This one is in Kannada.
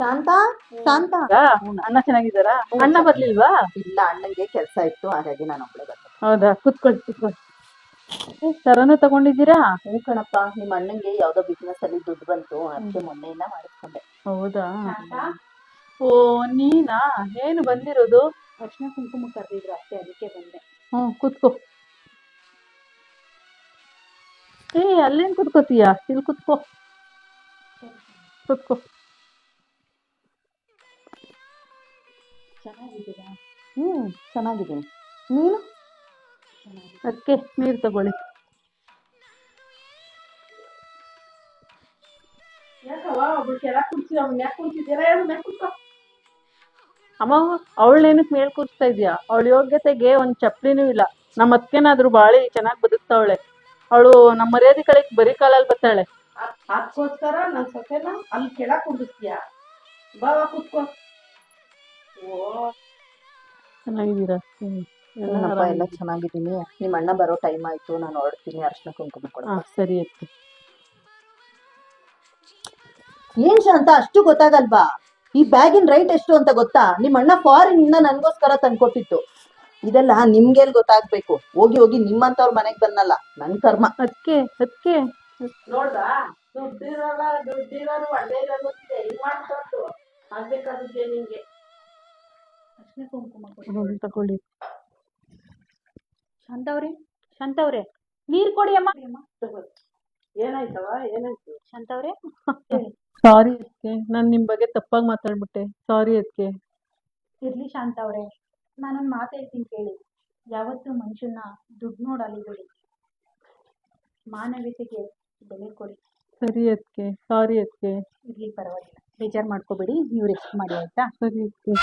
ಶಾಂತ ಶಾಂತ ಅಣ್ಣ ಚೆನ್ನಾಗಿದ್ದಾರಾ? ಅಣ್ಣ ಬರ್ಲಿಲ್ವಾ? ಇಲ್ಲ, ಅಣ್ಣಂಗೆ ಕೆಲಸ ಇತ್ತು, ಹಾಗಾಗಿ ನಾನು ಒಬ್ಳೆ ಬಂದೆ. ಹೌದಾ, ಕುತ್ಕೊಳ್ಳಿ. ಸರನು ತಗೊಂಡಿದ್ದೀರಾ? ಹ್ಞೂ ಕಣಪ್ಪ, ನಿಮ್ಮ ಅಣ್ಣಂಗೆ ಯಾವ್ದೋ ಬಿಸ್ನೆಸ್ ಅಲ್ಲಿ ದುಡ್ಡು ಬಂತು, ಅದಕ್ಕೆ ಮೊನ್ನೆಯಿಂದ ಮಾಡಿಸ್ಕೊಂಡೆ. ಹೌದಾ? ಓ, ನೀನಾ? ಏನು ಬಂದಿರೋದು? ಅರ್ಶಿನ ಕುಂಕುಮ ಕರೆದಿದ್ರು ಅಷ್ಟೇ, ಅದಕ್ಕೆ ಬಂದೆ. ಕುತ್ಕೋ. ಅಲ್ಲೇನ್ ಕುತ್ಕೋತೀಯ? ಇಲ್ಲಿ ಕುತ್ಕೋ. ಚೆನ್ನಾಗಿದ್ದೀರಾ? ಚೆನ್ನಾಗಿದ್ದೀನಿ. ನೀನು? ಅದಕ್ಕೆ ನೀರು ತಗೊಳ್ಳಿ. ಅಮ್ಮ, ಅವಳೇನಕ್ ಮೇಲ್ ಕೂರಿಸ್ತಾ ಇದ್ಯಾ? ಅವಳ ಯೋಗ್ಯತೆಗೆ ಒಂದ್ ಚಪ್ಲಿನೂ ಇಲ್ಲ. ನಮ್ಮ ಅತ್ಕೆನಾದ್ರೂ ಬಾಳಿ ಚೆನ್ನಾಗಿ ಬದುಕ್ತಾವಳೆ. ಅವಳು ನಮ್ಮ ಮರ್ಯಾದೆ ಕಳೆಕ್ ಬರೀ ಕಾಲಲ್ಲಿ ಬರ್ತಾಳೆ. ಅದಕ್ಕೋಸ್ಕರ ನನ್ನ ಸೊಸೆನ ಅಲ್ಲಿ ಕೆಳಗೆ ಕುಂಡಿಸ್ತೀಯಾ? ಬಾವಾ ಕೂತ್ಕೋ. ಚೆನ್ನಾಗಿದ್ದೀರಾ? ಎಲ್ಲ ಚೆನ್ನಾಗಿದ್ದೀನಿ. ನಿಮ್ಮ ಅಣ್ಣ ಬರೋ ಟೈಮ್ ಆಯ್ತು, ನಾನು ಹೊರಡ್ತೀನಿ. ಅರ್ಶಿನ ಕುಂಕುಮ ಕೊಡ. ಸರಿ ಅತ್ತೆ. ಏನ್ ಶಾಂತ, ಅಷ್ಟು ಗೊತ್ತಾಗಲ್ವಾ? ಈ ಬ್ಯಾಗಿನ ರೈಟ್ ಎಷ್ಟು ಅಂತ ಗೊತ್ತಾ? ನಿಮ್ಮ ಅಣ್ಣ ಫಾರಿನ್ ಇಂದ ನನ್ಗೋಸ್ಕರ ತಂದ್ಕೊಟ್ಟಿತ್ತು. ಇದೆಲ್ಲ ನಿಮ್ಗೇನ್ ಗೊತ್ತಾಗ್ಬೇಕು? ಹೋಗಿ ಹೋಗಿ ನಿಮ್ಮಂತವ್ರ ಮನೆಗ್ ಬಂದಲ್ಲ, ನನ್ ಕರ್ಮ. ಅದಕ್ಕೆ ನೋಡ್ದಾ, ದುಡ್ಡಿರೋರು ಒಳ್ಳೆ ಇರೋದು ಆಗ್ಬೇಕಾದ್ರೆ ನಿಂಗೆ ಅರ್ಶಿನ ಕುಂಕುಮ ತಗೊಳ್ಳಿ. ಶಾಂತವ್ರೆ ನೀರ್ ಕೊಡಿ ಅಮ್ಮ. ಏನಾಯ್ತವ? ಏನಾಯ್ತು ಶಾಂತವ್ರೆ? ಸಾರಿ ಅದಕ್ಕೆ, ನಾನು ನಿಮ್ ಬಗ್ಗೆ ತಪ್ಪಾಗಿ ಮಾತಾಡ್ಬಿಟ್ಟೆ. ಸಾರಿ ಅದಕ್ಕೆ. ಇರ್ಲಿ ಶಾಂತವ್ರೆ, ನಾನೊಂದು ಮಾತು ಹೇಳ್ತೀನಿ ಕೇಳಿ. ಯಾವತ್ತೂ ಮನುಷ್ಯನ ದುಡ್ಡು ನೋಡಿ ಅಲಿಬೇಡಿ, ಮಾನವೀಯತೆಗೆ ಬೆಲೆ ಕೊಡಿ. ಸರಿ ಅದಕ್ಕೆ, ಸಾರಿ ಅದಕ್ಕೆ. ಇರ್ಲಿ, ಪರವಾಗಿಲ್ಲ, ಬೇಜಾರು ಮಾಡ್ಕೋಬೇಡಿ. ನೀವು ರೆಸ್ಟ್ ಮಾಡಿ, ಆಯ್ತಾ? ಸರಿ ಅದಕ್ಕೆ.